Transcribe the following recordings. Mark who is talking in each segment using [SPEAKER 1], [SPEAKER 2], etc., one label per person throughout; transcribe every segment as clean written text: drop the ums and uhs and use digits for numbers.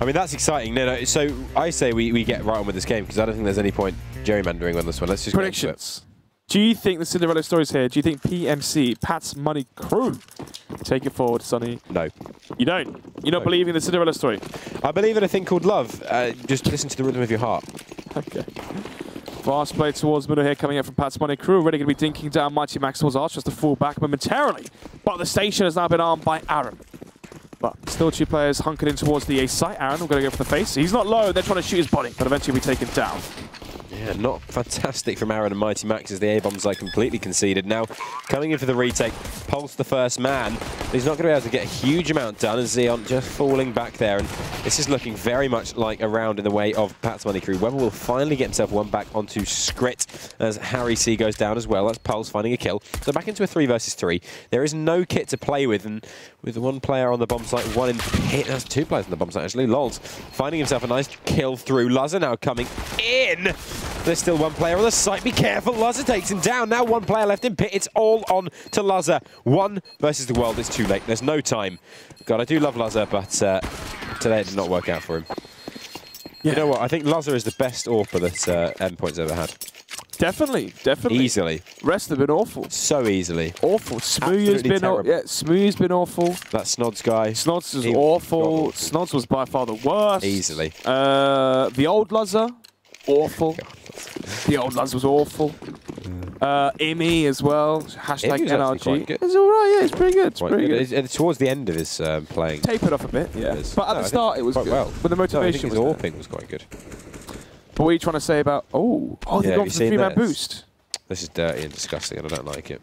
[SPEAKER 1] I mean, that's exciting. No, so I say we get right on with this game because I don't think there's any point gerrymandering on this one. Let's just
[SPEAKER 2] predictions. Do you think the Cinderella story's here? Do you think PMC, Pat's Money Crew, take it forward, Sonny?
[SPEAKER 1] No.
[SPEAKER 2] You don't? You're not believing the Cinderella story?
[SPEAKER 1] I believe in a thing called love. Just listen to the rhythm of your heart.
[SPEAKER 2] Okay. Fast play towards middle here, coming up from Pat's Money Crew. Already going to be dinking down Mighty Max towards Arch, just to fall back momentarily. But the station has now been armed by Aaron. But still two players hunkered in towards the A site. Aaron, we're going to go for the face. He's not low, they're trying to shoot his body, but eventually be taken down.
[SPEAKER 1] Yeah, not fantastic from Aaron and Mighty Max as the A-bombs are completely conceded. Now, coming in for the retake, Pulse the first man. He's not going to be able to get a huge amount done as Xeon just falling back there. And this is looking very much like a round in the way of Pat's Money Crew. Weber will finally get himself one back onto Skrit as Harry C goes down as well. That's Pulse finding a kill. So back into a 3 versus 3. There is no kit to play with, and with one player on the bomb site, one in pit. That's 2 players on the bomb site actually. Lols finding himself a nice kill through. Luzza now coming in. There's still one player on the site. Be careful. Luzza takes him down. Now one player left in pit. It's all on to Luzza. 1 versus the world. It's too late. There's no time. God, I do love Luzza, but today it did not work out for him. Yeah. You know what? I think Luzza is the best AWPer that Endpoint's ever had.
[SPEAKER 2] Definitely, definitely.
[SPEAKER 1] Easily.
[SPEAKER 2] Rest have been awful.
[SPEAKER 1] So easily.
[SPEAKER 2] Awful. Smooth's been Smooth's been awful.
[SPEAKER 1] That Snods guy.
[SPEAKER 2] Snods was awful. Snods was by far the worst.
[SPEAKER 1] Easily.
[SPEAKER 2] The old Luzza, awful. The old Luzza was awful. Imi as well. Hashtag NRG. It's alright, yeah, it's pretty good. It's pretty good.
[SPEAKER 1] It's towards the end of his playing.
[SPEAKER 2] Tapered off a bit, yeah. But at the start it was good.
[SPEAKER 1] Well.
[SPEAKER 2] But the motivation
[SPEAKER 1] his AWPing was quite good.
[SPEAKER 2] But what are you trying to say about... Oh, they've gone for the 3-man boost.
[SPEAKER 1] This is dirty and disgusting and I don't like it.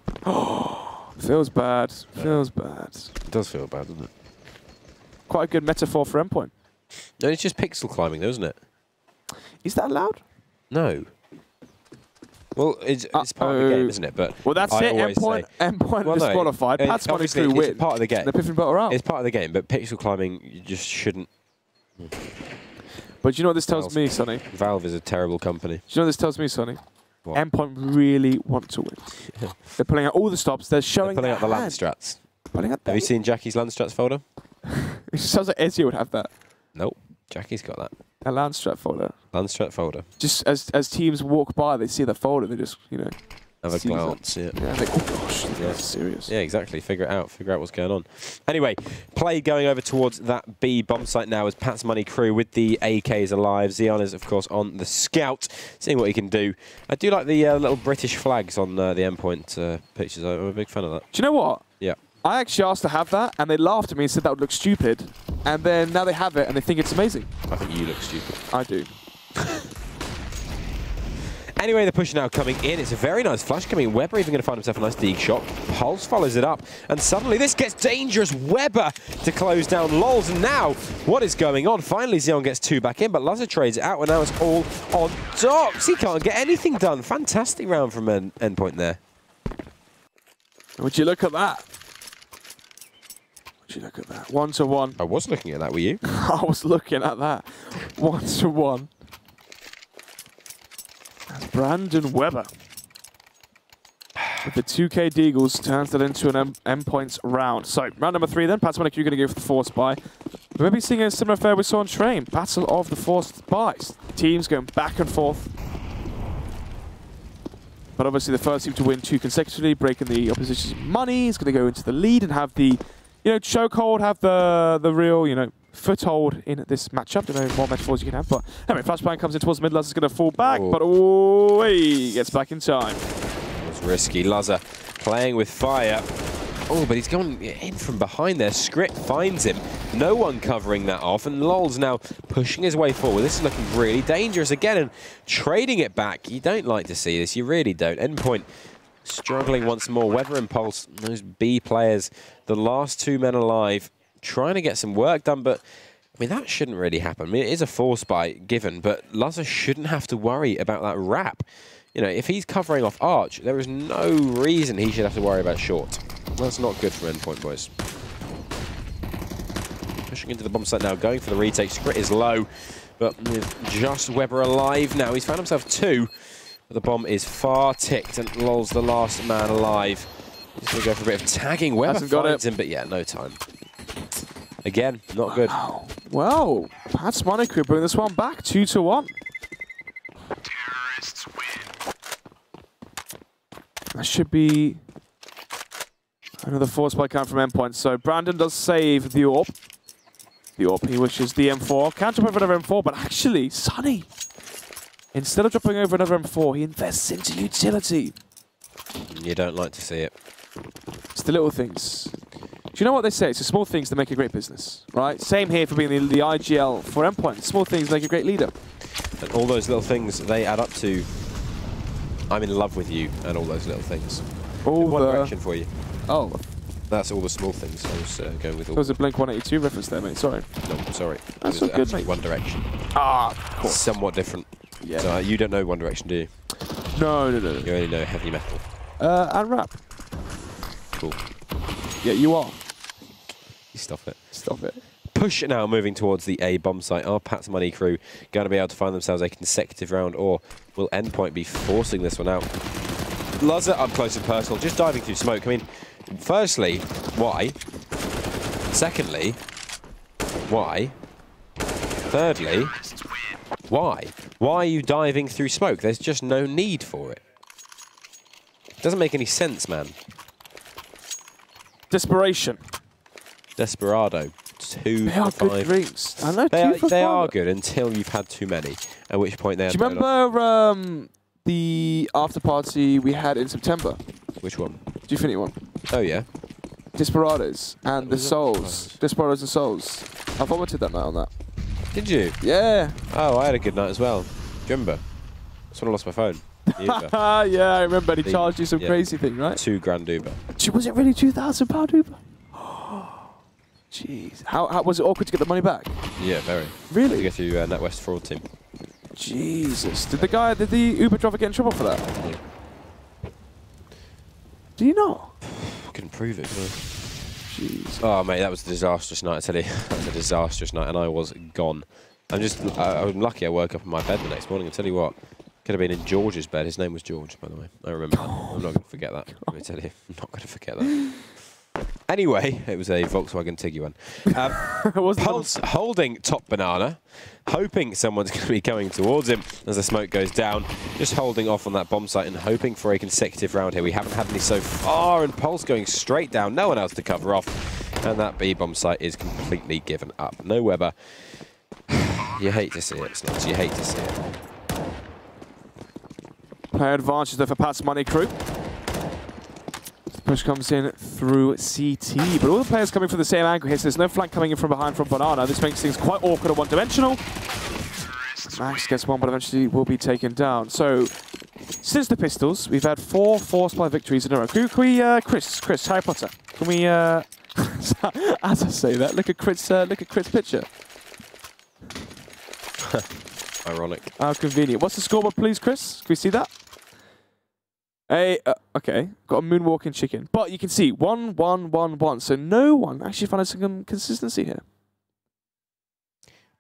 [SPEAKER 2] Feels bad. Feels bad.
[SPEAKER 1] It does feel bad, doesn't it?
[SPEAKER 2] Quite a good metaphor for Endpoint.
[SPEAKER 1] No, it's just pixel climbing, though, isn't it?
[SPEAKER 2] Is that allowed?
[SPEAKER 1] No. Well, it's part of the game, isn't it? But
[SPEAKER 2] well, that's it. Endpoint disqualified. Pat's Money Crew win.
[SPEAKER 1] It's part of the game.
[SPEAKER 2] The Piffin Battle Round.
[SPEAKER 1] It's part of the game, but pixel climbing, you just shouldn't.
[SPEAKER 2] But do you know what this tells me, Sonny?
[SPEAKER 1] Valve is a terrible company.
[SPEAKER 2] Do you know what this tells me, Sonny?
[SPEAKER 1] What?
[SPEAKER 2] Endpoint really want to win. They're pulling out all the stops. They're showing.
[SPEAKER 1] They're pulling out the land strats. Have you seen Jackie's land strats folder?
[SPEAKER 2] It sounds like Ezio would have that.
[SPEAKER 1] Nope. Jackie's got that.
[SPEAKER 2] A land strat folder.
[SPEAKER 1] Land strat folder.
[SPEAKER 2] Just as teams walk by, they see the folder, they just, you know,
[SPEAKER 1] have a glance. Yeah.
[SPEAKER 2] Yeah. Like, oh gosh, that's serious.
[SPEAKER 1] Yeah, exactly. Figure it out. Figure out what's going on. Anyway, play going over towards that B bomb site now as Pat's Money Crew with the AKs alive. Xeon is, of course, on the scout, seeing what he can do. I do like the little British flags on the Endpoint pictures. I'm a big fan of that.
[SPEAKER 2] Do you know what?
[SPEAKER 1] Yeah. I
[SPEAKER 2] actually asked to have that, and they laughed at me and said that would look stupid. And then now they have it, and they think it's amazing.
[SPEAKER 1] I think you look stupid.
[SPEAKER 2] I do.
[SPEAKER 1] Anyway, the push now coming in. It's a very nice flash coming in. Weber even going to find himself a nice deeg shot. Pulse follows it up. And suddenly this gets dangerous. Weber to close down Lols. And now, what is going on? Finally, Xeon gets 2 back in, but Luzza trades it out, and now it's all on Docs. He can't get anything done. Fantastic round from Endpoint there.
[SPEAKER 2] Would you look at that? Would you look at that? 1-1.
[SPEAKER 1] I was looking at that, were you?
[SPEAKER 2] I was looking at that. 1-1. That's Brandon Weber. With the 2K Deagles, turns that into an Endpoints round. So, round number 3 then. Pat's Money Crew going to go for the force buy. We're maybe seeing a similar affair we saw on Train. Battle of the forced buys. Teams going back and forth. But obviously the first team to win 2 consecutively, breaking the opposition's money, is going to go into the lead and have the, you know, chokehold, have the real, you know, foothold in this matchup. Don't know what metaphors you can have, but anyway, flashbang comes in towards the mid. Luzza's going to fall back, but he gets back in time.
[SPEAKER 1] It's risky. Luzza playing with fire. Oh, but he's gone in from behind there. Skrit finds him. No one covering that off, and Lol's now pushing his way forward. This is looking really dangerous again, and trading it back. You don't like to see this. You really don't. Endpoint struggling once more. Weather Impulse, those B players, the last 2 men alive, trying to get some work done, but I mean, that shouldn't really happen. I mean, it is a force buy given, but Luzza shouldn't have to worry about that wrap. You know, if he's covering off Arch, there is no reason he should have to worry about short. That's not good for Endpoint, boys. Pushing into the bomb site now, going for the retake. Skrit is low, but with just Weber alive now. He's found himself 2, but the bomb is far ticked, and Lol's the last man alive. He's going to go for a bit of tagging. Weber finds him, but yeah, no time. Again, not good.
[SPEAKER 2] Wow. Well, Pat's Money Crew bring this one back 2-1. That should be another force spike count from Endpoint. So Brandon does save the AWP. The AWP, he wishes the M4. Can't jump over another M4, but actually, Sunny, instead of jumping over another M4, he invests into utility.
[SPEAKER 1] You don't like to see it.
[SPEAKER 2] It's the little things. Do you know what they say? It's the small things that make a great business, right? Same here for being the IGL for Endpoint. Small things make a great leader.
[SPEAKER 1] And all those little things, they add up to I'm in love with you and all those little things.
[SPEAKER 2] All
[SPEAKER 1] One Direction for you.
[SPEAKER 2] Oh.
[SPEAKER 1] That's all the small things I was going with. All.
[SPEAKER 2] There was a Blink-182 reference there, mate. Sorry.
[SPEAKER 1] No, sorry.
[SPEAKER 2] That's all good, mate.
[SPEAKER 1] One Direction.
[SPEAKER 2] Ah, cool.
[SPEAKER 1] Somewhat different.
[SPEAKER 2] Yeah.
[SPEAKER 1] So you don't know One Direction, do you?
[SPEAKER 2] No.
[SPEAKER 1] You only know heavy metal.
[SPEAKER 2] And rap.
[SPEAKER 1] Cool.
[SPEAKER 2] Yeah, you are.
[SPEAKER 1] You stop it.
[SPEAKER 2] Stop it.
[SPEAKER 1] Push now moving towards the A bomb site. Are Pat's Money Crew going to be able to find themselves a consecutive round, or will Endpoint be forcing this one out? Lazza up close and personal, just diving through smoke. I mean, firstly, why? Secondly, why? Thirdly, why? Why are you diving through smoke? There's just no need for it. It doesn't make any sense, man.
[SPEAKER 2] Desperation.
[SPEAKER 1] Desperado. 2
[SPEAKER 2] They are
[SPEAKER 1] for 5.
[SPEAKER 2] good drinks. I know,
[SPEAKER 1] They are good until you've had too many, at which point they are.
[SPEAKER 2] Do you remember the after party we had in September?
[SPEAKER 1] Which one?
[SPEAKER 2] The Infinity one.
[SPEAKER 1] Oh, yeah.
[SPEAKER 2] Desperados and the Souls. Desperados and Souls. I vomited that night on that.
[SPEAKER 1] Did you?
[SPEAKER 2] Yeah.
[SPEAKER 1] Oh, I had a good night as well. Do you remember? That's when I lost my phone.
[SPEAKER 2] Yeah, I remember. He charged you some crazy thing, right?
[SPEAKER 1] £2,000 Uber.
[SPEAKER 2] Was it really £2,000 Uber? Jeez. How was it awkward to get the money back?
[SPEAKER 1] Yeah, very.
[SPEAKER 2] Really?
[SPEAKER 1] To get to NatWest fraud team.
[SPEAKER 2] Jesus. Did the Uber driver get in trouble for that?
[SPEAKER 1] Yeah.
[SPEAKER 2] Do you not?
[SPEAKER 1] I couldn't prove it, could I?
[SPEAKER 2] Jeez.
[SPEAKER 1] Oh, mate, that was a disastrous night, I tell you. That was a disastrous night, and I was gone. I'm lucky I woke up in my bed the next morning. I tell you what, could have been in George's bed. His name was George, by the way. I remember that. I'm not going to forget that. Let me tell you. I'm not going to forget that. Anyway, it was a Volkswagen Tiguan. Pulse holding top banana, hoping someone's going to be coming towards him as the smoke goes down. Just holding off on that bomb site and hoping for a consecutive round here. We haven't had any so far, and Pulse going straight down. No one else to cover off. And that B bomb site is completely given up. No Weber. You hate to see it, Snots. You hate to see it.
[SPEAKER 2] Player advantage there for Pat's Money Crew. Push comes in through CT, but all the players coming from the same angle here, so there's no flank coming in from behind from Banana. This makes things quite awkward and one-dimensional. Max gets one, but eventually will be taken down. So, since the Pistols, we've had 4 force-supply victories in a row. Can we, Chris, Harry Potter, can we, as I say that, look at Chris' picture.
[SPEAKER 1] Ironic.
[SPEAKER 2] How convenient. What's the scoreboard, please, Chris? Can we see that? Hey, okay, got a moonwalking chicken. But you can see 1, 1, 1, 1. So no one actually found some consistency here.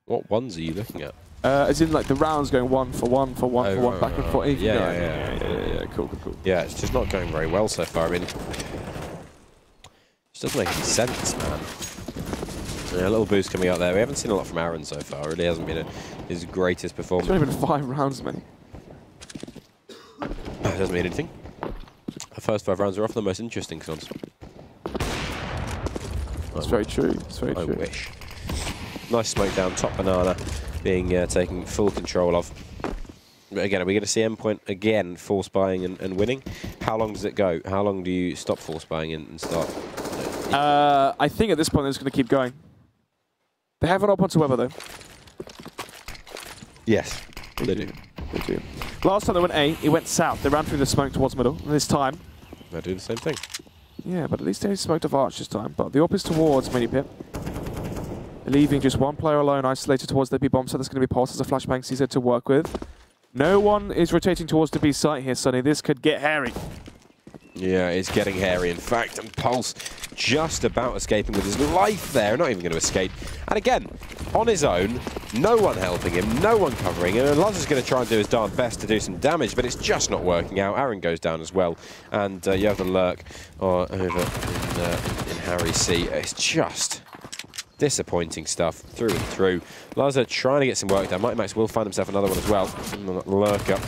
[SPEAKER 1] What ones are you looking at?
[SPEAKER 2] As in like the rounds going 1 for 1 for 1 for 1, back and forth.
[SPEAKER 1] Yeah,
[SPEAKER 2] cool.
[SPEAKER 1] Yeah, it's just not going very well so far. I mean, it just doesn't make any sense, man. Yeah, a little boost coming out there. We haven't seen a lot from Aaron so far. It really hasn't been his greatest performance.
[SPEAKER 2] It's only been 5 rounds, mate.
[SPEAKER 1] It doesn't mean anything. The first 5 rounds are often the most interesting, Sons.
[SPEAKER 2] That's very true. It's very true.
[SPEAKER 1] I wish. Nice smoke down, top banana being taken full control of. But again, are we going to see Endpoint again force buying and winning? How long does it go? How long do you stop force buying and start?
[SPEAKER 2] I think at this point they're just going to keep going. They have an up onto Weber though.
[SPEAKER 1] Yes, they do.
[SPEAKER 2] They do. Last time they went A, it went south. They ran through the smoke towards middle. And this time,
[SPEAKER 1] they do the same thing.
[SPEAKER 2] Yeah, but at least they smoked off Arch this time. But the up is towards Mini Pip. Leaving just one player alone, isolated towards the B bomb. So there's going to be Pulse as a flashbang CZ to work with. No one is rotating towards the B site here, Sonny. This could get hairy. Yeah,
[SPEAKER 1] it's getting hairy, in fact, and Pulse just about escaping with his life there, not even going to escape. And again, on his own, no one helping him, no one covering him, and Luz is going to try and do his darn best to do some damage, but it's just not working out. Aaron goes down as well, and you have the lurk over in Harry C. It's just Disappointing stuff through and through. Laza trying to get some work done. Mighty Max will find himself another one as well. Lurker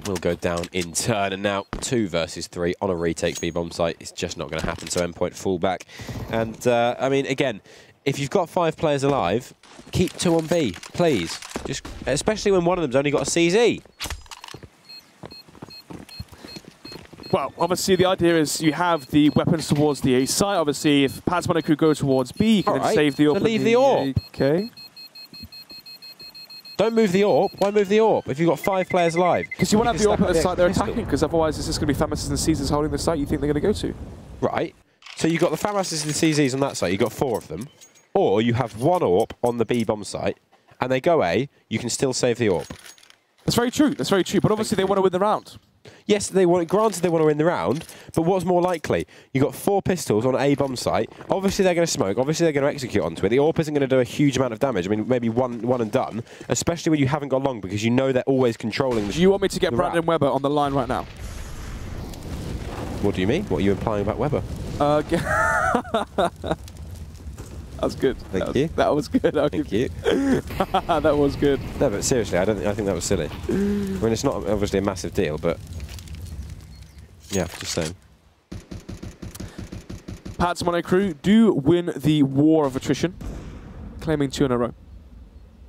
[SPEAKER 1] will go down in turn, and now 2 versus 3 on a retake B bomb site. It's just not going to happen, so Endpoint fall back. And, I mean, again, if you've got 5 players alive, keep 2 on B, please. Just, especially when one of them's only got a CZ.
[SPEAKER 2] Well, obviously the idea is you have the weapons towards the A site. Obviously, if Patsmonic could go towards B, you can then save the AWP.
[SPEAKER 1] So leave the AWP.
[SPEAKER 2] Okay.
[SPEAKER 1] Don't move the AWP. Why move the AWP if you've got 5 players alive?
[SPEAKER 2] Because you want to have the AWP at the site they're attacking, because otherwise it's just going to be Famas and Caesars holding the site you think they're going to go to.
[SPEAKER 1] Right. So you've got the Famas and the CZs on that site. You've got 4 of them. Or you have 1 AWP on the B bomb site, and they go A, you can still save the AWP.
[SPEAKER 2] That's very true. That's very true. But obviously they want to win the round.
[SPEAKER 1] Yes, granted they want to win the round, but what's more likely? You've got 4 pistols on A bomb site. Obviously they're going to smoke. Obviously they're going to execute onto it. The AWP isn't going to do a huge amount of damage. I mean, maybe one and done, especially when you haven't got long, because you know they're always controlling the...
[SPEAKER 2] Do you want me to get Brandon Webber on the line right now?
[SPEAKER 1] What do you mean? What are you implying about Webber?
[SPEAKER 2] That was good.
[SPEAKER 1] Thank you.
[SPEAKER 2] That was good.
[SPEAKER 1] Thank you.
[SPEAKER 2] That was good.
[SPEAKER 1] No, but seriously, I think that was silly. I mean, it's not obviously a massive deal, but yeah, just saying.
[SPEAKER 2] Pat's Mono crew do win the war of attrition, claiming 2 in a row.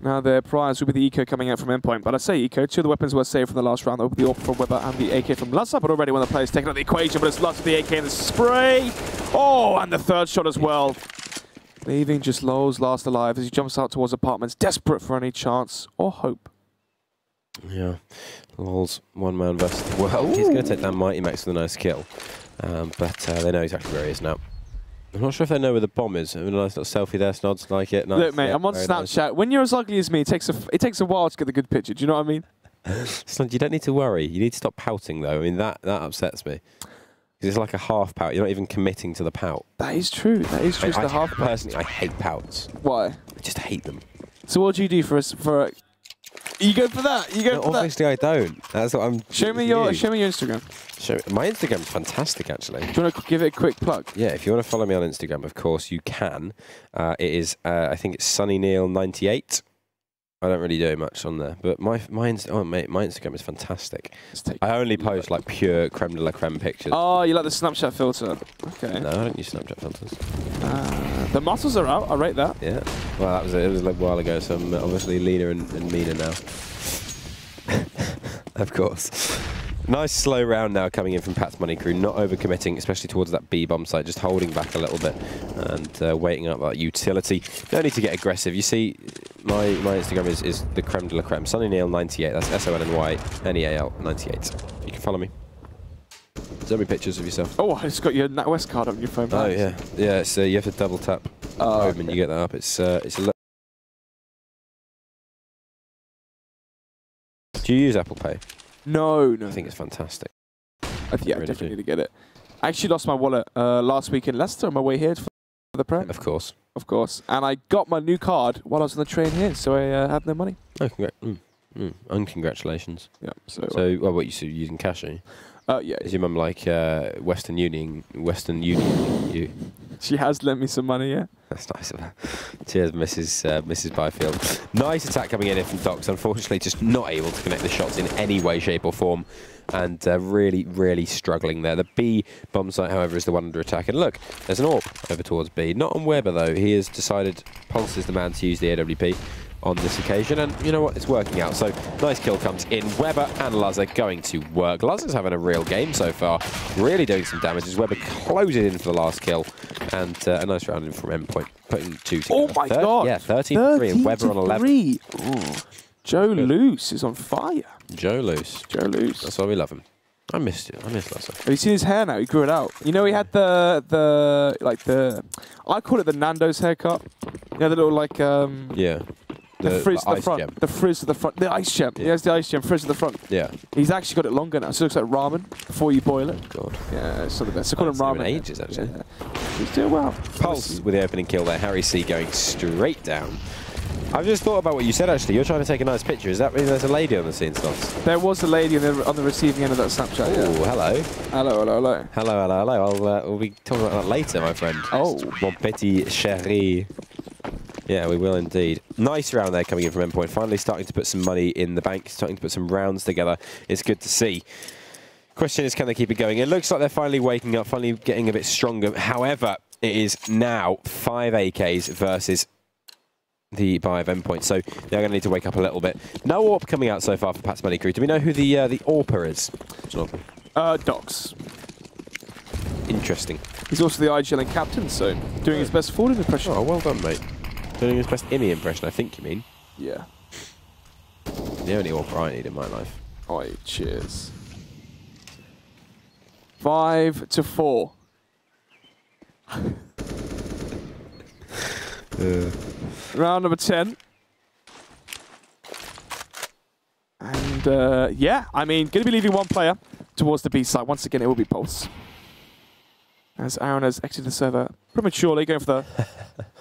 [SPEAKER 2] Now their prize will be the eco coming out from Endpoint, but I say eco, 2 of the weapons were saved from the last round. That will be the AWP from Webber and the AK from Laza, but already one of the players taking out the equation, but it's Laza with the AK and the spray. Oh, and the 3rd shot as well. Leaving just Lowell's last alive as he jumps out towards apartments, desperate for any chance or hope.
[SPEAKER 1] Yeah, Lowell's 1-man versus the world. He's going to take down Mighty Max with a nice kill, but they know exactly where he is now. I'm not sure if they know where the bomb is. I mean, a nice little selfie there, Snods like it. Nice.
[SPEAKER 2] Look, mate, I'm on Snapchat. Nice. When you're as ugly as me, it takes a while to get the good picture. Do you know what I mean?
[SPEAKER 1] Snod, you don't need to worry. You need to stop pouting, though. I mean, that upsets me. It's like a half pout. You're not even committing to the pout.
[SPEAKER 2] That is true. That is just a half pout.
[SPEAKER 1] Personally, I hate pouts.
[SPEAKER 2] Why?
[SPEAKER 1] I just hate them.
[SPEAKER 2] So what do you do for a... You go for that. You go for that.
[SPEAKER 1] Obviously, I don't. That's what I'm...
[SPEAKER 2] Show me your Instagram.
[SPEAKER 1] My Instagram's fantastic, actually.
[SPEAKER 2] Do you want to give it a quick plug?
[SPEAKER 1] Yeah, if you want to follow me on Instagram, of course, you can. It is, I think it's SunnyNeil98. I don't really do much on there, but my Instagram is fantastic. I only post like pure creme de la creme pictures.
[SPEAKER 2] Oh, you like the Snapchat filter? Okay.
[SPEAKER 1] No, I don't use Snapchat filters.
[SPEAKER 2] The muscles are out. I rate that.
[SPEAKER 1] Yeah. Well, it was a while ago, so I'm obviously leaner and meaner now. Of course. Nice slow round now coming in from Pat's Money Crew, not overcommitting, especially towards that B bomb site, just holding back a little bit and waiting up that utility. No need to get aggressive. You see, my Instagram is the creme de la creme. SunnyNeil98, that's SONNYNEAL 98. You can follow me. Send me pictures of yourself.
[SPEAKER 2] Oh, I just got your NatWest card on your phone.
[SPEAKER 1] Oh, yeah. Yeah, so you have to double tap home and you get that up. It's a little... Do you use Apple Pay?
[SPEAKER 2] No.
[SPEAKER 1] I think it's fantastic.
[SPEAKER 2] Yeah, I definitely need to get it. I actually lost my wallet last week in Leicester on my way here for the Prem.
[SPEAKER 1] Of course.
[SPEAKER 2] Of course. And I got my new card while I was on the train here, so I have no money.
[SPEAKER 1] Oh, congratulations.
[SPEAKER 2] Yeah. So
[SPEAKER 1] well, what, you're using cash, are you?
[SPEAKER 2] Yeah.
[SPEAKER 1] Is your mum like Western Union you?
[SPEAKER 2] She has lent me some money, yeah.
[SPEAKER 1] That's nice of her. Cheers, Mrs. Byfield. Nice attack coming in here from Docs. Unfortunately, just not able to connect the shots in any way, shape or form. And really, really struggling there. The B bomb site, however, is the one under attack. And look, there's an AWP over towards B. Not on Webber, though. He has decided Pulse is the man to use the AWP on this occasion, and you know what, it's working out. So nice kill comes in. Webber and Laza going to work. Laza's having a real game so far, really doing some damage as Webber closes in for the last kill, and a nice round in from Endpoint, putting 2 together.
[SPEAKER 2] Oh my god!
[SPEAKER 1] Yeah, 13-3 and Webber on 11.
[SPEAKER 2] Joe Loose is on fire.
[SPEAKER 1] Joe Loose. That's why we love him. I missed Laza.
[SPEAKER 2] Have you seen his hair now? He grew it out. You know, he had I call it the Nando's haircut. You know, the little like
[SPEAKER 1] yeah.
[SPEAKER 2] The frizz at the front.
[SPEAKER 1] Gem.
[SPEAKER 2] The frizz at the front. The ice gem. Yeah. He has the ice gem. Frizz at the front.
[SPEAKER 1] Yeah.
[SPEAKER 2] He's actually got it longer now. So it looks like ramen before you boil it.
[SPEAKER 1] God.
[SPEAKER 2] Yeah, it's not the best. So call him ramen.
[SPEAKER 1] Ages, actually.
[SPEAKER 2] Yeah. He's doing well.
[SPEAKER 1] Pulse with the opening kill there. Harry C going straight down. I've just thought about what you said, actually. You're trying to take a nice picture. Does that mean there's a lady on the scene, Slots?
[SPEAKER 2] There was a lady on the receiving end of that Snapchat.
[SPEAKER 1] Oh,
[SPEAKER 2] yeah.
[SPEAKER 1] hello.
[SPEAKER 2] Hello, hello, hello.
[SPEAKER 1] Hello, hello, hello. We'll be talking about that later, my friend.
[SPEAKER 2] Oh.
[SPEAKER 1] Mon petit chéri. Yeah, we will indeed. Nice round there coming in from Endpoint. Finally starting to put some money in the bank, starting to put some rounds together. It's good to see. Question is, can they keep it going? It looks like they're finally waking up, finally getting a bit stronger. However, it is now 5 AKs versus the buy of Endpoint, so they're going to need to wake up a little bit. No AWP coming out so far for Pat's Money Crew. Do we know who the AWPer is? Docs. Interesting.
[SPEAKER 2] He's also the IGL captain, so doing his best forward impression.
[SPEAKER 1] Oh, well done, mate. Doing his best Immy impression, I think you mean.
[SPEAKER 2] Yeah.
[SPEAKER 1] The only AWPer I need in my life.
[SPEAKER 2] Oi, cheers. 5-4. Round number 10. And yeah, I mean, going to be leaving one player towards the B side. Once again, it will be Pulse. As Aaron has exited the server prematurely, going for the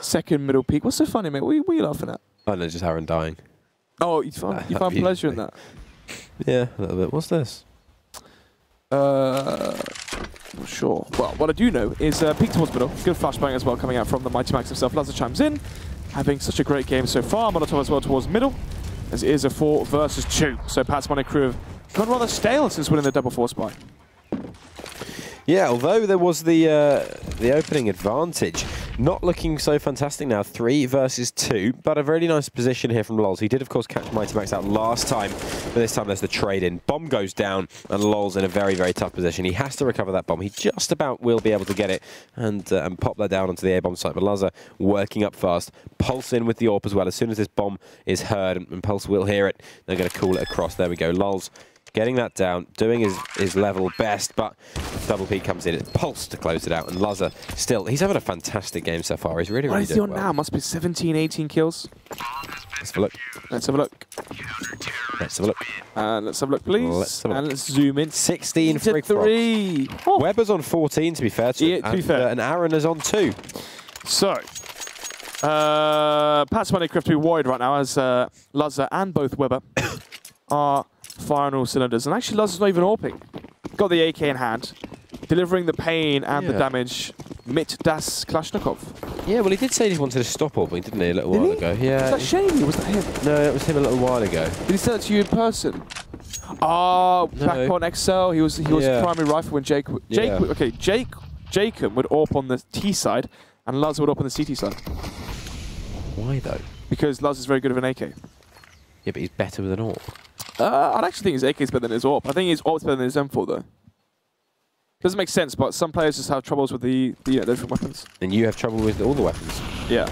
[SPEAKER 2] second middle peak. What's so funny, mate? What are you laughing at?
[SPEAKER 1] Oh, no, just Aaron dying.
[SPEAKER 2] Oh, you find pleasure in that?
[SPEAKER 1] Yeah, a little bit. What's this?
[SPEAKER 2] Not sure. Well, what I do know is peak towards middle. Good flashbang as well coming out from the Mighty Max himself. Lazar chimes in, having such a great game so far. Molotov as well towards middle, as it is a 4 versus 2. So Pat's Money Crew have gone rather stale since winning the double force buy.
[SPEAKER 1] Yeah, although there was the opening advantage, not looking so fantastic now. 3 versus 2, but a really nice position here from Lols. He did, of course, catch Mighty Max out last time, but this time there's the trade-in. Bomb goes down, and Lols in a very, very tough position. He has to recover that bomb. He just about will be able to get it and pop that down onto the A-bomb site, but Lazar working up fast. Pulse in with the AWP as well. As soon as this bomb is heard, and Pulse will hear it, they're going to call it across. There we go. Lols getting that down, doing his level best, but double peak comes in. It's Pulse to close it out, and Lazar still, he's having a fantastic game so far. He's really, really doing well. What is he on now?
[SPEAKER 2] Must be 17, 18 kills.
[SPEAKER 1] Let's have a look.
[SPEAKER 2] Let's have a look.
[SPEAKER 1] Let's have a look.
[SPEAKER 2] Let's have a look, please.
[SPEAKER 1] Let's have a look.
[SPEAKER 2] And let's zoom in.
[SPEAKER 1] 16 free
[SPEAKER 2] 3.
[SPEAKER 1] Oh. Weber's on 14, to be fair to him.
[SPEAKER 2] To be fair.
[SPEAKER 1] And Aaron is on 2.
[SPEAKER 2] So, Pat's Money Crew to be worried right now as Lazar and both Weber are firing all cylinders. And actually, Lazar's not even AWPing. Got the AK in hand, delivering the pain and the damage. Mit das Kalashnikov.
[SPEAKER 1] Yeah, well, he did say he wanted to stop AWPing, didn't he, a little while ago? Yeah.
[SPEAKER 2] Was that Shady? Was that him?
[SPEAKER 1] No, it was him a little while ago.
[SPEAKER 2] Did he sell it to you in person? Oh, back on XL, he was primary rifle when Jacob would AWP on the T side, and Laz would AWP on the CT side.
[SPEAKER 1] Why though?
[SPEAKER 2] Because Laz is very good with an AK.
[SPEAKER 1] Yeah, but he's better with an AWP.
[SPEAKER 2] I'd actually think his AK is better than his AWP. I think his AWP's better than his M4 though. Doesn't make sense, but some players just have troubles with the different weapons.
[SPEAKER 1] And you have trouble with all the weapons.
[SPEAKER 2] Yeah.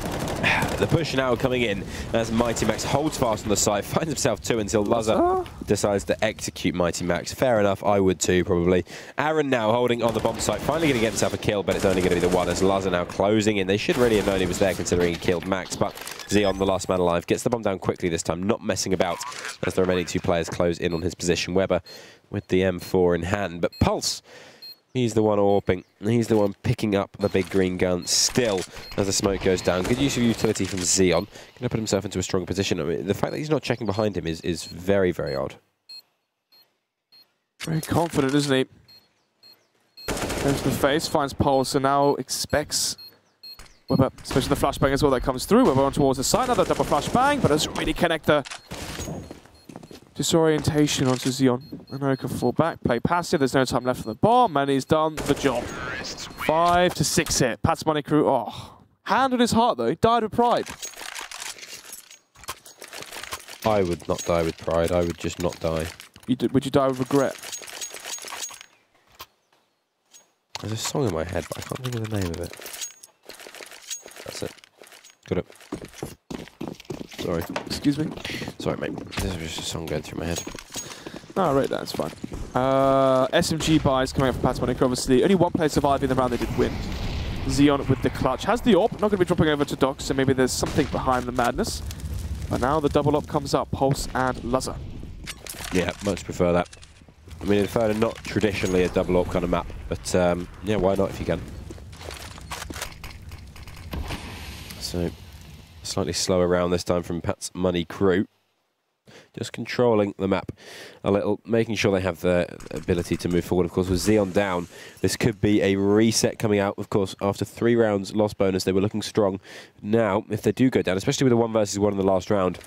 [SPEAKER 1] The push now coming in as Mighty Max holds fast on the side, finds himself 2 until Lazar decides to execute Mighty Max. Fair enough, I would too, probably. Aaron now holding on the bomb site, finally going to get himself a kill, but it's only going to be the one as Lazar now closing in. They should really have known he was there considering he killed Max, but Zeon, the last man alive, gets the bomb down quickly this time, not messing about as the remaining 2 players close in on his position. Weber with the M4 in hand, but Pulse, he's the one AWPing. He's the one picking up the big green gun still as the smoke goes down. Good use of utility from Zeon. Going to put himself into a stronger position. I mean, the fact that he's not checking behind him is very, very odd.
[SPEAKER 2] Very confident, isn't he? Goes to the face, finds Pulse, and now expects Weber, especially the flashbang as well that comes through. Weber on towards the side, another double flashbang, but doesn't really connect the disorientation onto Zeon. And now he can fall back, play passive. There's no time left for the bomb, and he's done the job. 5 to 6 hit. Pat's Money Crew, hand on his heart though, he died with pride.
[SPEAKER 1] I would not die with pride, I would just not die.
[SPEAKER 2] Would you die with regret?
[SPEAKER 1] There's a song in my head, but I can't think of the name of it. That's it. Got it. Sorry.
[SPEAKER 2] Excuse me?
[SPEAKER 1] Sorry, mate. This was just a song going through my head.
[SPEAKER 2] No, right, that's fine. SMG buys coming up for Pat's Money Crew, obviously. Only one player surviving the round they did win. Zeon with the clutch. Has the AWP, not going to be dropping over to Doc, so maybe there's something behind the madness. But now the double AWP comes up, Pulse and Lazar.
[SPEAKER 1] Yeah, much prefer that. I mean, Inferno not traditionally a double AWP kind of map, but yeah, why not if you can? So, slightly slower round this time from Pat's Money crew. Just controlling the map a little, making sure they have the ability to move forward. Of course, with Xeon down, this could be a reset coming out. Of course, after 3 rounds loss bonus, they were looking strong. Now, if they do go down, especially with a 1 versus 1 in the last round,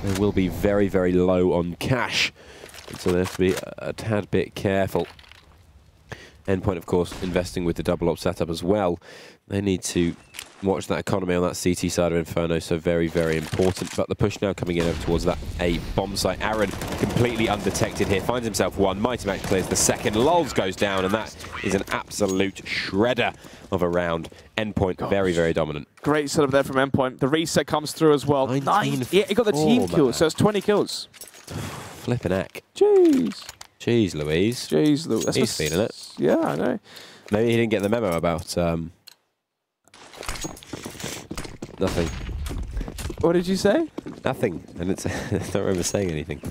[SPEAKER 1] they will be very, very low on cash. And so they have to be a tad bit careful. Endpoint, of course, investing with the double op setup as well. They need to watch that economy on that CT side of Inferno, so very, very important. But the push now coming in over towards that A bomb site. Aaron completely undetected here, finds himself 1. Mighty Max clears the 2nd. Lulz goes down, and that is an absolute shredder of a round. Endpoint, very, very dominant.
[SPEAKER 2] Great setup there from Endpoint. The reset comes through as well. 9. Yeah, he got the team kill, so it's 20 kills.
[SPEAKER 1] Flippin' heck.
[SPEAKER 2] Jeez.
[SPEAKER 1] Jeez Louise.
[SPEAKER 2] Jeez Louise.
[SPEAKER 1] He's feeling it.
[SPEAKER 2] Yeah, I know.
[SPEAKER 1] Maybe he didn't get the memo about... nothing.
[SPEAKER 2] What did you say?
[SPEAKER 1] Nothing. And it's I don't remember saying anything.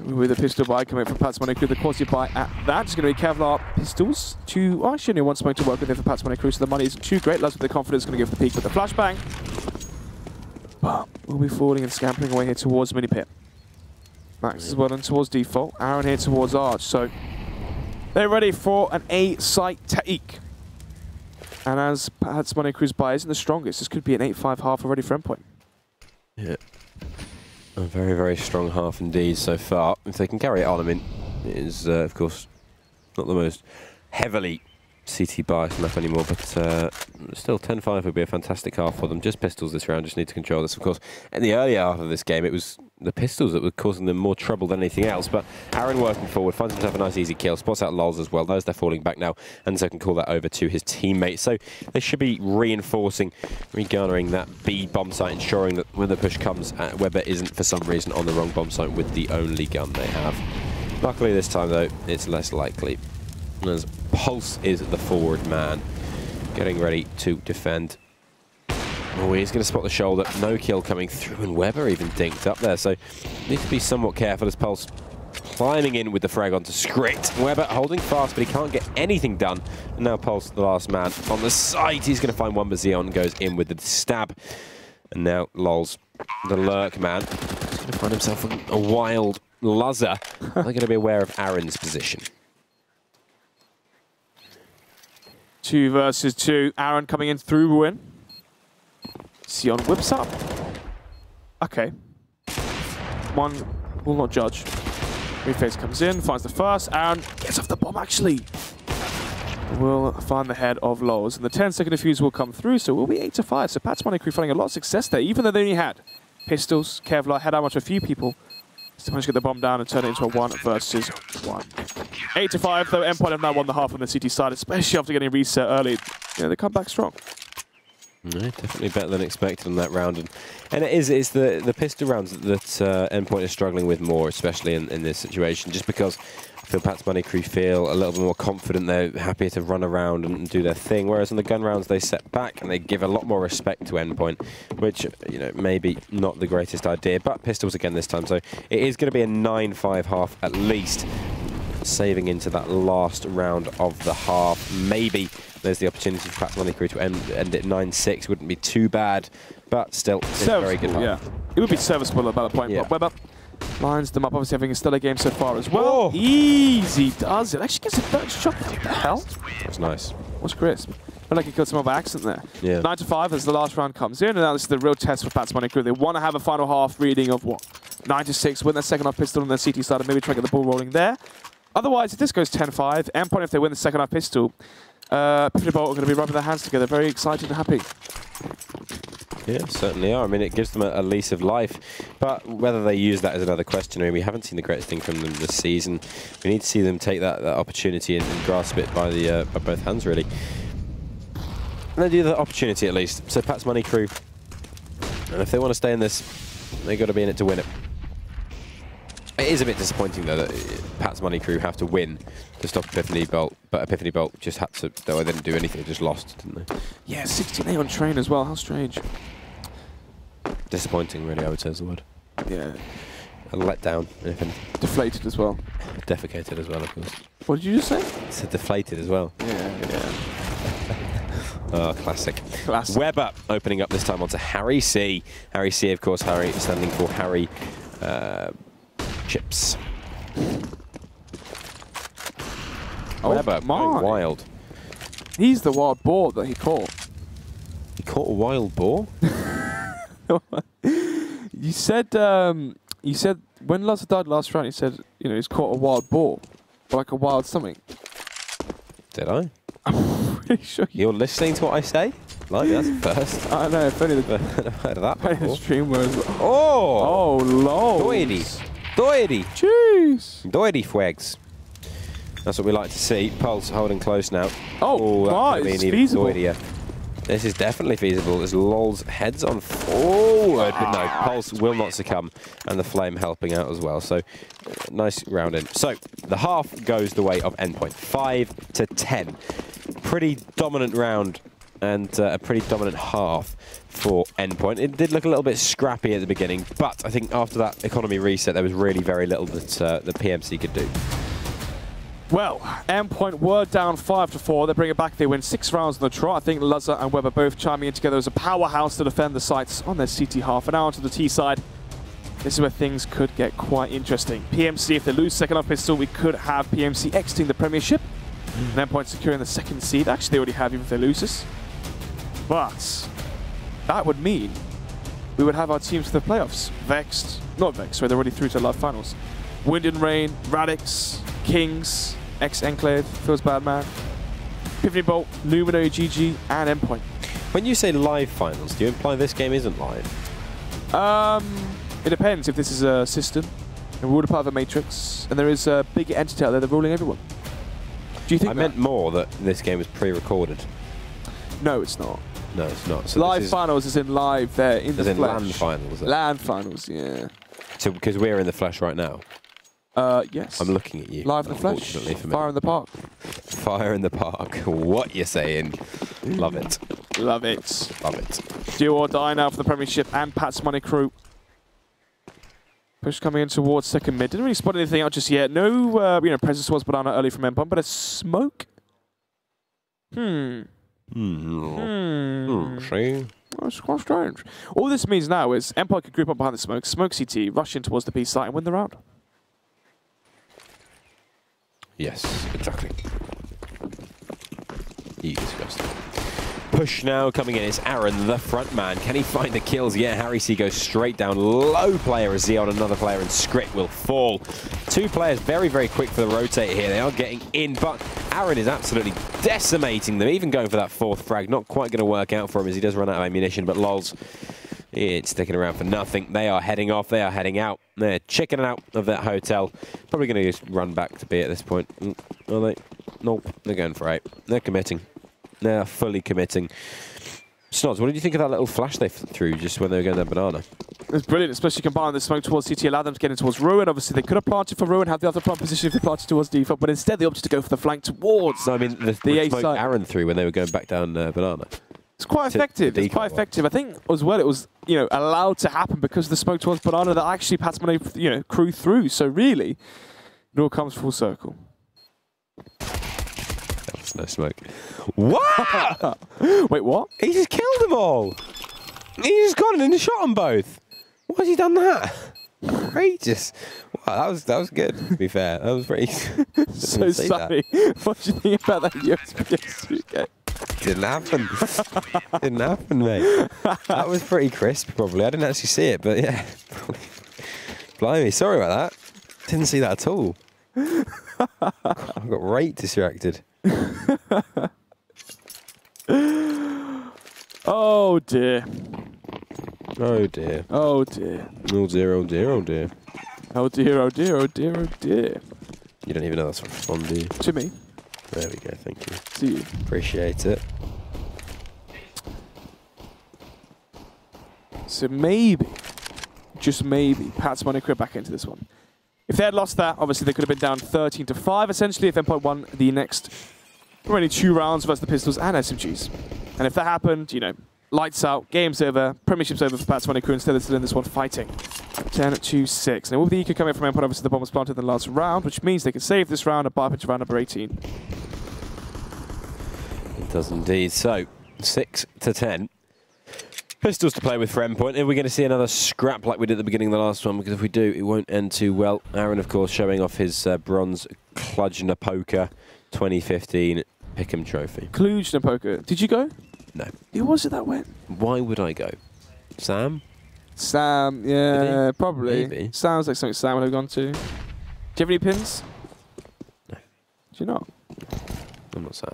[SPEAKER 2] With a pistol buy coming from Pat's Money Crew, the quality buy at that is going to be Kevlar pistols. Actually, only one smoke to work with here for Pat's Money Crew, so the money isn't too great. Loves with the confidence, going to give the peak with the flashbang. But we'll be falling and scampering away here towards mini pit. Max as well and towards default. Aaron here towards Arch. So they're ready for an A site take. And as Pat's Money Crew's buy isn't the strongest, this could be an 8-5 half already for Endpoint.
[SPEAKER 1] Yeah. A very, very strong half indeed so far. If they can carry it on, I mean, it is, of course, not the most heavily CT biased map anymore, but still 10-5 would be a fantastic half for them. Just pistols this round, just need to control this. Of course, in the earlier half of this game, it was the pistols that were causing them more trouble than anything else, but Aaron working forward, finds himself a nice easy kill, spots out Lulz as well. Those they're falling back now, and so can call that over to his teammates. So they should be reinforcing, regarnering that B bomb site, ensuring that when the push comes, Weber isn't for some reason on the wrong bomb site with the only gun they have. Luckily this time though, it's less likely, as Pulse is the forward man, getting ready to defend. Oh, he's going to spot the shoulder. No kill coming through, and Weber even dinked up there. So need to be somewhat careful as Pulse climbing in with the frag onto Skrit. Weber holding fast, but he can't get anything done. And now Pulse, the last man, on the side. He's going to find one, but Xeon goes in with the stab. And now Lulz, the lurk man, he's going to find himself a wild Luzzer. They're going to be aware of Aaron's position.
[SPEAKER 2] 2 versus 2. Aaron coming in through Ruin. Xeon whips up. Okay. 1 will not judge. Reface comes in, finds the first. Aaron gets off the bomb, actually. Will find the head of Lulz. And the 10-second defuse will come through, so we'll be 8-5. So Pat's Money Crew finding a lot of success there, even though they only had pistols, Kevlar, had out much a few people. Still managed to get the bomb down and turn it into a 1 versus 1. 8-5, though. Endpoint have now won the half on the CT side, especially after getting reset early. Yeah, they come back strong.
[SPEAKER 1] No, definitely better than expected in that round. And it's the pistol rounds that Endpoint is struggling with more, especially in this situation, just because I feel Pat's Money Crew feel a little bit more confident. They're happier to run around and do their thing, whereas on the gun rounds they set back and they give a lot more respect to Endpoint, which, you know, maybe not the greatest idea, but pistols again this time. So it is going to be a 9-5 half at least, saving into that last round of the half. Maybe there's the opportunity for Pat's Money Crew to end it 9-6. Wouldn't be too bad, but still, it's very good.
[SPEAKER 2] Yeah, it would be serviceable at that point. Yeah. But Weber lines them up, obviously having a stellar game so far as well.
[SPEAKER 1] Oh.
[SPEAKER 2] Easy does it. Actually gets a third shot. What the hell?
[SPEAKER 1] That's nice.
[SPEAKER 2] What's crisp? Felt like he killed someone by accident there.
[SPEAKER 1] Yeah.
[SPEAKER 2] 9-5 as the last round comes in, and now this is the real test for Pat's Money Crew. They want to have a final half reading of what? 9-6, win their second half pistol on their CT side, and maybe try to get the ball rolling there. Otherwise, if this goes 10-5, Endpoint, if they win the second half pistol, Piffy Bolt are going to be rubbing their hands together, very excited and happy.
[SPEAKER 1] Yeah, certainly are. I mean, it gives them a lease of life, but whether they use that is another question. I mean, we haven't seen the greatest thing from them this season. We need to see them take that opportunity and grasp it by both hands, really. And they do the opportunity at least. So Pat's Money Crew, and if they want to stay in this, they've got to be in it to win it. It is a bit disappointing, though, that Pat's Money Crew have to win to stop Epiphany Bolt, but Epiphany Bolt just had to, though they didn't do anything, they just lost, didn't they?
[SPEAKER 2] Yeah, 16-8 on train as well, how strange.
[SPEAKER 1] Disappointing, really, I would say is the word.
[SPEAKER 2] Yeah.
[SPEAKER 1] A letdown, if anything.
[SPEAKER 2] Deflated as well.
[SPEAKER 1] Defecated as well, of course.
[SPEAKER 2] What did you just say?
[SPEAKER 1] I said deflated as well.
[SPEAKER 2] Yeah, yeah.
[SPEAKER 1] Oh, classic.
[SPEAKER 2] Classic.
[SPEAKER 1] Weber opening up this time onto Harry C. Harry C, of course, Harry standing for Harry Chips.
[SPEAKER 2] Oh,
[SPEAKER 1] Weber, going wild.
[SPEAKER 2] He's the wild boar that he caught.
[SPEAKER 1] He caught a wild boar?
[SPEAKER 2] You said when Lazar died last round, he said, you know, he's caught a wild boar. Or like a wild something.
[SPEAKER 1] Did I?
[SPEAKER 2] I'm pretty sure
[SPEAKER 1] You're listening to what I say? Like, that's the first.
[SPEAKER 2] I know, if only the
[SPEAKER 1] I've heard of that before.
[SPEAKER 2] stream was.
[SPEAKER 1] Oh!
[SPEAKER 2] Oh, lol.
[SPEAKER 1] Doidy. Doidy.
[SPEAKER 2] Jeez.
[SPEAKER 1] Doidy fwags. That's what we like to see. Pulse holding close now.
[SPEAKER 2] Oh, right, it's feasible.
[SPEAKER 1] Doidier. This is definitely feasible as LOL's heads on forward, but no, Pulse will not succumb, and the Flame helping out as well. So, nice round in. So, the half goes the way of Endpoint, 5-10. Pretty dominant round, and a pretty dominant half for Endpoint. It did look a little bit scrappy at the beginning, but I think after that economy reset, there was really very little that the PMC could do.
[SPEAKER 2] Well, Endpoint were down 5-4. They bring it back. They win 6 rounds on the trot. I think Lazar and Weber both chiming in together as a powerhouse to defend the sites on their CT half. And now onto the T side. This is where things could get quite interesting. PMC, if they lose second half pistol, we could have PMC exiting the Premiership. And Endpoint securing the 2nd seed. Actually, they already have, even if they lose this. But that would mean we would have our teams for the playoffs. Vexed. Not Vexed, sorry, they're already through to the live finals. Wind and Rain, Radix, Kings, Enclave, Feels Bad Man, Epiphany Bolt, Luminary GG, and Endpoint.
[SPEAKER 1] When you say live finals, do you imply this game isn't live?
[SPEAKER 2] It depends if this is a system, and we're all a part of a matrix, and there is a big entity out there that's ruling everyone. Do you think
[SPEAKER 1] I meant more that this game was pre-recorded.
[SPEAKER 2] No, it's not.
[SPEAKER 1] No, it's not. So
[SPEAKER 2] live finals is in live there in the flesh.
[SPEAKER 1] LAN finals.
[SPEAKER 2] LAN finals, yeah.
[SPEAKER 1] So because we're in the flesh right now.
[SPEAKER 2] Yes.
[SPEAKER 1] I'm looking at you.
[SPEAKER 2] Live in the flesh. Fire in the park.
[SPEAKER 1] Fire in the park. What you saying? Love it.
[SPEAKER 2] Love it.
[SPEAKER 1] Love it.
[SPEAKER 2] Do or die now for the Premiership and Pat's Money crew. Push coming in towards second mid. Didn't really spot anything out just yet. No, presence was banana early from Endpoint, but a smoke.
[SPEAKER 1] See?
[SPEAKER 2] That's quite strange. All this means now is Empire could group up behind the smoke, smoke CT, rush in towards the B site and win the round.
[SPEAKER 1] Yes, exactly. You disgusting. Push now coming in. It's Aaron, the front man. Can he find the kills? Yeah, Harry C goes straight down. Low player as Xeon, another player, and Script will fall. 2 players very, very quick for the rotate here. They are getting in, but Aaron is absolutely decimating them. Even going for that 4th frag. Not quite going to work out for him as he does run out of ammunition, but LOL's, it's sticking around for nothing. They are heading off. They are heading out. They're chickening out of that hotel. Probably going to just run back to B at this point. Are they? Nope. They're going for 8. They're committing. They're fully committing. Snods, what did you think of that little flash they threw just when they were going to banana?
[SPEAKER 2] It was brilliant, especially combining the smoke towards CT, allowed them to get in towards Ruin. Obviously, they could have planted for Ruin, have the other plant position if they planted towards default, but instead they opted to go for the flank towards
[SPEAKER 1] no, I mean, the smoke side. Aaron threw when they were going back down banana.
[SPEAKER 2] It's quite effective. It's quite effective. I think as well it was, allowed to happen because of the smoke towards banana that actually Pat's Money, crew through. So really, it all comes full circle.
[SPEAKER 1] That's no smoke. What?
[SPEAKER 2] Wait, what?
[SPEAKER 1] He just killed them all. He just got in and shot them both. Why has he done that? Outrageous. Wow, that was good, to be fair. That was pretty...
[SPEAKER 2] So sorry. What do you think about that USPS game?
[SPEAKER 1] Didn't happen. Didn't happen, mate. That was pretty crisp, probably. I didn't actually see it, but yeah. Blimey, sorry about that. Didn't see that at all. I got right distracted.
[SPEAKER 2] Oh dear.
[SPEAKER 1] Oh dear.
[SPEAKER 2] Oh dear.
[SPEAKER 1] Oh dear, oh dear, oh dear.
[SPEAKER 2] Oh dear, oh dear, oh dear, oh dear.
[SPEAKER 1] You don't even know that's what respond, do you?
[SPEAKER 2] To me.
[SPEAKER 1] There we go, thank you.
[SPEAKER 2] To you.
[SPEAKER 1] Appreciate it.
[SPEAKER 2] So maybe, just maybe, Pat's Money could back into this one. If they had lost that, obviously they could have been down 13-5, essentially, if Endpoint won the next really 2 rounds versus the Pistols and SMGs. And if that happened, lights out, game's over, Premiership's over for Pat's Money crew, instead they're still in this one fighting. 10-6. Now with the eco coming from Endpoint, obviously the bomb was planted in the last round, which means they can save this round and buy up into round number 18.
[SPEAKER 1] It does indeed. So, 6-10. Pistols to play with for Endpoint. Are we going to see another scrap like we did at the beginning of the last one? Because if we do, it won't end too well. Aaron, of course, showing off his bronze Cluj-Napoca 2015 Pick'em trophy.
[SPEAKER 2] Cluj-Napoca. Did you go?
[SPEAKER 1] No.
[SPEAKER 2] Who was it that went?
[SPEAKER 1] Why would I go? Sam?
[SPEAKER 2] Sam, yeah, probably.
[SPEAKER 1] Maybe.
[SPEAKER 2] Sounds like something Sam would have gone to. Do you have any pins?
[SPEAKER 1] No.
[SPEAKER 2] Do you not?
[SPEAKER 1] I'm not Sam.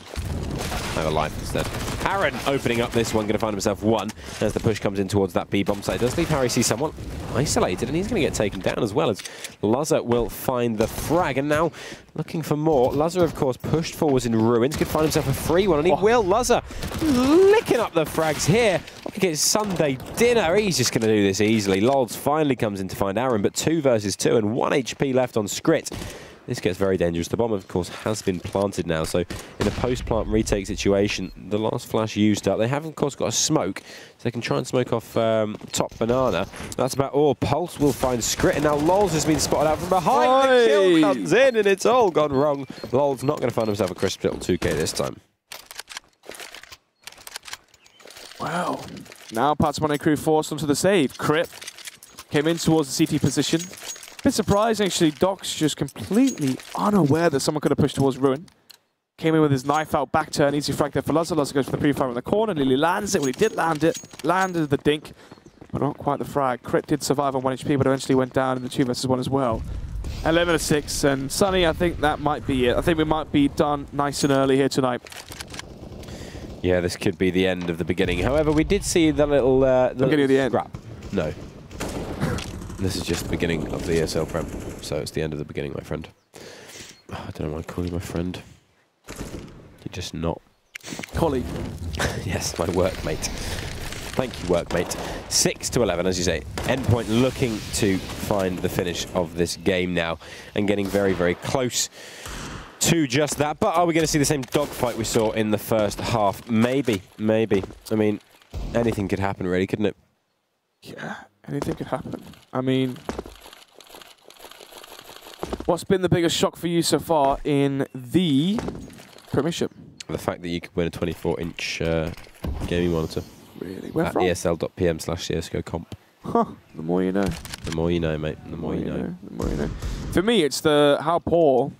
[SPEAKER 1] I have a life instead. Aaron opening up this one, going to find himself one as the push comes in towards that B bomb site. It does leave Harry C somewhat isolated, and he's going to get taken down as well as Lazar will find the frag. And now looking for more. Lazar, of course, pushed forwards in ruins. Could find himself a free one, and he will. Lazar licking up the frags here. Like it's Sunday dinner. He's just going to do this easily. Lols finally comes in to find Aaron, but 2 versus 2 and 1 HP left on Skrit. This gets very dangerous. The bomb, of course, has been planted now. So in a post-plant retake situation, the last flash used up. They have, of course, got a smoke. So they can try and smoke off top banana. That's about all. Pulse will find Skrit. And now Lols has been spotted out from behind. The kill comes in, and it's all gone wrong. Lols not going to find himself a crisp little 2K this time.
[SPEAKER 2] Wow. Now Patsmane crew forced onto the save. Crit came in towards the CT position. Bit surprised, actually. Doc's just completely unaware that someone could have pushed towards Ruin. Came in with his knife out, back turn, easy frag there for Lazar. Lazar goes for the pre-fire in the corner, nearly lands it. Well, he did land it, landed the dink, but not quite the frag. Crit did survive on 1 HP, but eventually went down in the 2 versus 1 as well. 11-6, and Sunny, I think that might be it. I think we might be done nice and early here tonight.
[SPEAKER 1] Yeah, this could be the end of the beginning. However, we did see the little
[SPEAKER 2] beginning of the end.
[SPEAKER 1] Scrap. No. This is just the beginning of the ESL Prem, so it's the end of the beginning, my friend. Oh, I don't know why I call you my friend. You're just not.
[SPEAKER 2] Colleague.
[SPEAKER 1] Yes, my workmate. Thank you, workmate. 6-11, as you say. Endpoint looking to find the finish of this game now and getting very, very close to just that. But are we going to see the same dogfight we saw in the first half? Maybe, maybe. I mean, anything could happen, really, couldn't it?
[SPEAKER 2] Yeah. Anything could happen. I mean, what's been the biggest shock for you so far in the Premiership?
[SPEAKER 1] The fact that you could win a 24-inch gaming monitor.
[SPEAKER 2] Really? Where
[SPEAKER 1] at
[SPEAKER 2] from?
[SPEAKER 1] ESL.pm/CSGO comp.
[SPEAKER 2] Huh. The more you know.
[SPEAKER 1] The more you know, mate. The more you know.
[SPEAKER 2] The more you know. For me, it's how poor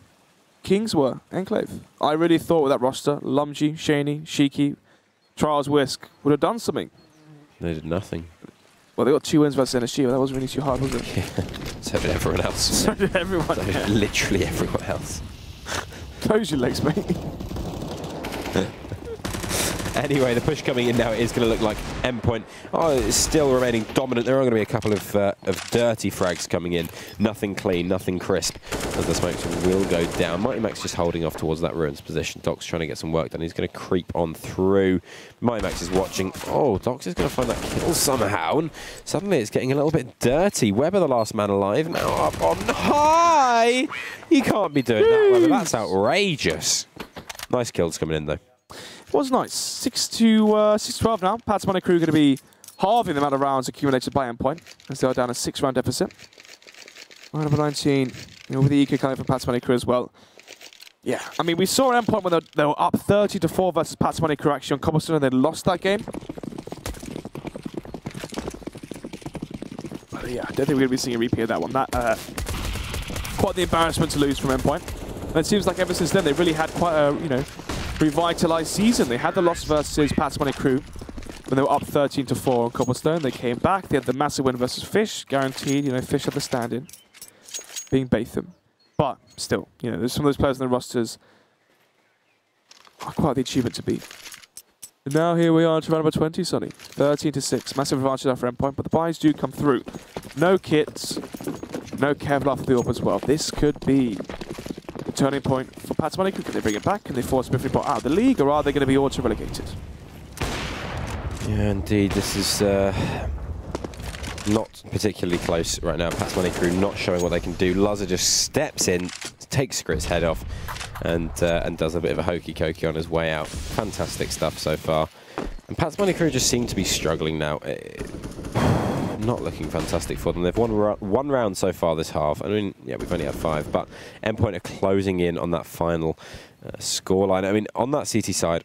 [SPEAKER 2] Kings were, Enclave. I really thought with that roster, Lumji, Shaney, Shiki, Trials, Whisk would have done something.
[SPEAKER 1] They did nothing.
[SPEAKER 2] Well, they got 2 wins versus NSG, but that wasn't really too hard, was it?
[SPEAKER 1] Yeah. So did everyone else.
[SPEAKER 2] So did everyone.
[SPEAKER 1] So did literally everyone else.
[SPEAKER 2] Close your legs, mate.
[SPEAKER 1] Anyway, the push coming in now is going to look like Endpoint. Oh, it's still remaining dominant. There are going to be a couple of dirty frags coming in. Nothing clean, nothing crisp, as the smokes will go down. Mighty Max just holding off towards that ruins position. Doc's trying to get some work done. He's going to creep on through. Mighty Max is watching. Oh, Doc's is going to find that kill somehow. And suddenly it's getting a little bit dirty. Weber, the last man alive, now up on high. You can't be doing that, Weber. That's outrageous. Nice kills coming in, though.
[SPEAKER 2] Was nice. 6-12 now. Patsmane crew going to be halving the amount of rounds accumulated by Endpoint as they are down a 6-round deficit. Round number 19, with the EQ coming from Patsmane crew as well. Yeah, I mean, we saw Endpoint when they were up 30-4 versus Patsmane crew actually on Cobblestone, and they lost that game. But yeah, I don't think we're going to be seeing a repeat of that one. That quite the embarrassment to lose from Endpoint. And it seems like ever since then they've really had quite a revitalized season. They had the loss versus Patsmane crew when they were up 13-4 on Cobblestone. They came back. They had the massive win versus Fish, guaranteed. Fish had the stand-in, being Batham. But still, there's some of those players in the rosters are quite the achievement to beat. And now here we are to round number 20, Sonny. 13-6, massive advantage now for Endpoint, but the buys do come through. No kits, no Kevlar for the AWP as well. This could be turning point for Patsmane. Can they bring it back? Can they force Biffy out of the league, or are they going to be auto-relegated?
[SPEAKER 1] Yeah, indeed. This is not particularly close right now. Patsmane crew not showing what they can do. Lazar just steps in, takes Skrit's head off, and does a bit of a hokey-cokey on his way out. Fantastic stuff so far. And Patsmane crew just seem to be struggling now. Not looking fantastic for them. They've won one round so far this half. I mean, yeah, we've only had 5, but Endpoint are closing in on that final scoreline. I mean, on that CT side,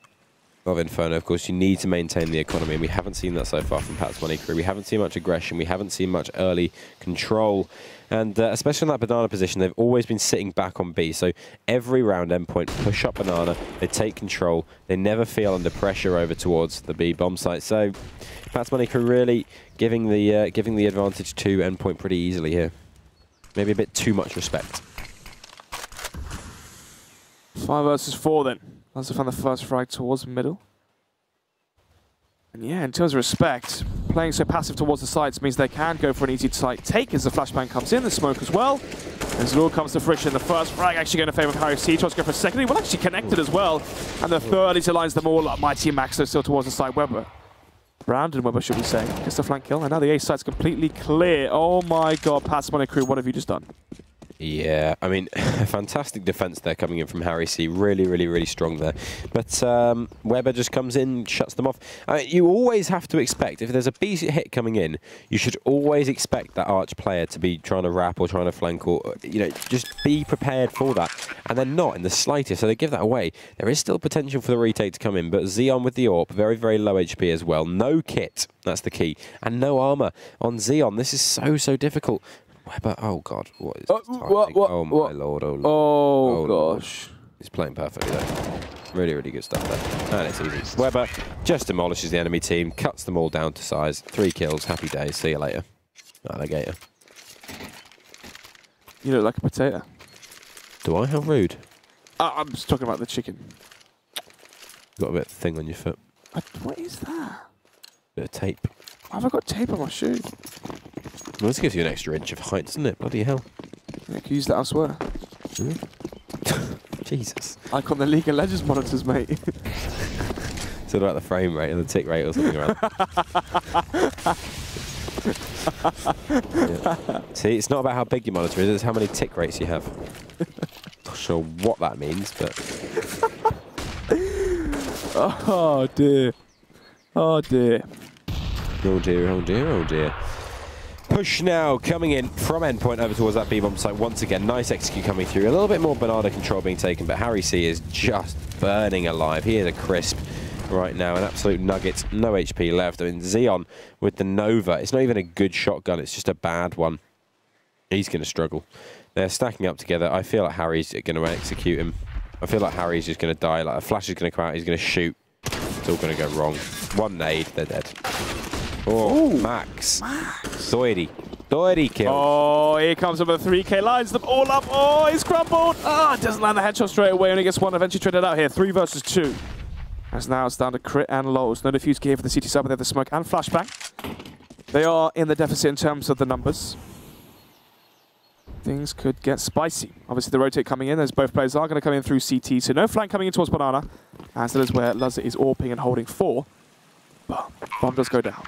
[SPEAKER 1] of Inferno. Of course, you need to maintain the economy, and we haven't seen that so far from Pat's Money Crew. We haven't seen much aggression. We haven't seen much early control. And especially in that banana position, they've always been sitting back on B. So every round, Endpoint push up banana, they take control. They never feel under pressure over towards the B bomb site. So Pat's Money Crew really giving the advantage to Endpoint pretty easily here. Maybe a bit too much respect.
[SPEAKER 2] 5 versus 4 then. Let's find the first frag towards middle. And yeah, in terms of respect, playing so passive towards the sides means they can go for an easy site take as the flashbang comes in, the smoke as well. As it all comes to fruition, the first frag actually going to favour Harry C. Tries to go for a second. He will actually connected as well. And the third, he lines them all up. Mighty Max though still towards the side. Weber. Brandon Weber, should we say. Gets the flank kill. And now the A site's completely clear. Oh my god, Pat's Money Crew, what have you just done?
[SPEAKER 1] Yeah, I mean, fantastic defense there coming in from Harry C. Really, really, really strong there. But Weber just comes in, shuts them off. You always have to expect, if there's a B hit coming in, you should always expect that Arch player to be trying to wrap or trying to flank or, you know, just be prepared for that. And they're not in the slightest, so they give that away. There is still potential for the retake to come in, but Xeon with the AWP, very, very low HP as well. No kit, that's the key. And no armor on Xeon. This is so, so difficult. Weber, oh god, what is this timing? Oh my lord, oh lord.
[SPEAKER 2] Oh
[SPEAKER 1] Lord.
[SPEAKER 2] gosh.
[SPEAKER 1] He's playing perfectly there. Really, really good stuff there. And it's easy. Weber just demolishes the enemy team, cuts them all down to size. 3 kills, happy days, see you later. Alligator.
[SPEAKER 2] You look like a potato.
[SPEAKER 1] Do I? How rude.
[SPEAKER 2] I'm just talking about the chicken.
[SPEAKER 1] Got a bit of thing on your foot.
[SPEAKER 2] What is that?
[SPEAKER 1] Bit of tape.
[SPEAKER 2] Why have I got tape on my shoe?
[SPEAKER 1] Well, this gives you an extra inch of height, doesn't it? Bloody hell.
[SPEAKER 2] Yeah, I can use that elsewhere.
[SPEAKER 1] Jesus.
[SPEAKER 2] Like on the League of Legends monitors, mate.
[SPEAKER 1] It's all about the frame rate and the tick rate or something around. Yeah. See, it's not about how big your monitor is, it's how many tick rates you have. Not sure what that means, but...
[SPEAKER 2] Oh, dear. Oh, dear.
[SPEAKER 1] Oh, dear, oh, dear, oh, dear. Push now coming in from Endpoint over towards that B-bomb site once again. Nice execute coming through. A little bit more banana control being taken, but Harry C is just burning alive. He is a crisp right now, an absolute nugget. No HP left. I mean, Xeon with the Nova. It's not even a good shotgun. It's just a bad one. He's going to struggle. They're stacking up together. I feel like Harry's going to execute him. I feel like Harry's just going to die. Like a flash is going to come out. He's going to shoot. It's all going to go wrong. One nade. They're dead. Oh, ooh, Max. Doherty kill.
[SPEAKER 2] Oh, here comes him with 3K, lines them all up. Oh, he's crumbled. Oh, doesn't land the headshot straight away. Only gets one, eventually traded out here. 3 versus 2. As now it's down to crit and lows. No defuse gear for the CT side, but they have the smoke and flashbang. They are in the deficit in terms of the numbers. Things could get spicy. Obviously, the rotate coming in, as both players are going to come in through CT. So no flank coming in towards Banana. As that is where Luzza is AWPing and holding 4. But bomb does go down.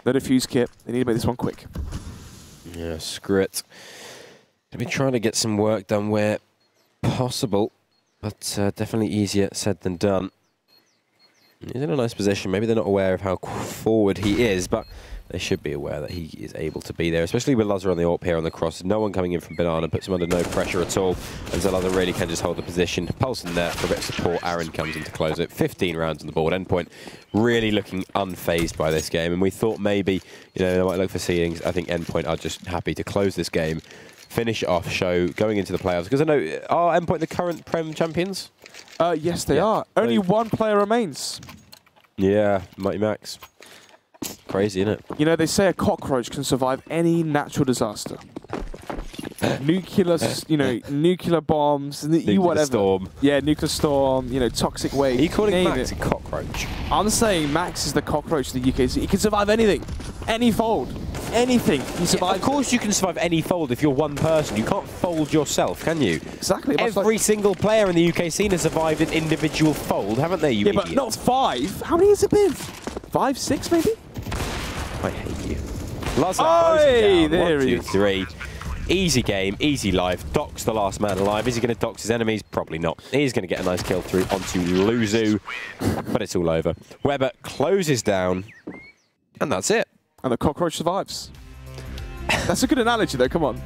[SPEAKER 2] No defuse kit. They need to make this one quick.
[SPEAKER 1] Yeah, screw it. Gonna be trying to get some work done where possible, but definitely easier said than done. He's in a nice position. Maybe they're not aware of how forward he is, but they should be aware that he is able to be there, especially with Luzza on the AWP here on the cross. No one coming in from Banana, puts him under no pressure at all, and so Luzza really can just hold the position. Pulse in there for a bit of support. Aaron comes in to close it. 15 rounds on the board. Endpoint really looking unfazed by this game, and we thought maybe, you know, they might look for ceilings. I think Endpoint are just happy to close this game, finish it off, show going into the playoffs. Because I know, are Endpoint the current Prem champions?
[SPEAKER 2] Yes, they are. Only one player remains.
[SPEAKER 1] Yeah, Mighty Max. Crazy, isn't it?
[SPEAKER 2] You know, they say a cockroach can survive any natural disaster. Nuclear, you know, nuclear bombs, whatever.
[SPEAKER 1] Storm.
[SPEAKER 2] Yeah, nuclear storm, you know, toxic wave.
[SPEAKER 1] Are you calling Max a cockroach?
[SPEAKER 2] I'm saying Max is the cockroach of the UK. He can survive anything. Any fold. Anything. He survives.
[SPEAKER 1] Of course you can survive any fold if you're one person. You can't fold yourself, can you?
[SPEAKER 2] Exactly.
[SPEAKER 1] Every single player in the UK scene has survived an individual fold, haven't they, you idiot?
[SPEAKER 2] But not 5. How many has it been? 5, 6 maybe?
[SPEAKER 1] I hate you. Luzza closing down.
[SPEAKER 2] There
[SPEAKER 1] 1, 2, 3. Easy game, easy life. Doc's the last man alive. Is he going to dox his enemies? Probably not. He's going to get a nice kill through onto Luzu, but it's all over. Weber closes down, and that's it.
[SPEAKER 2] And the cockroach survives. That's a good analogy, though. Come on.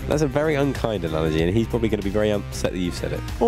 [SPEAKER 1] That's a very unkind analogy, and he's probably going to be very upset that you've said it.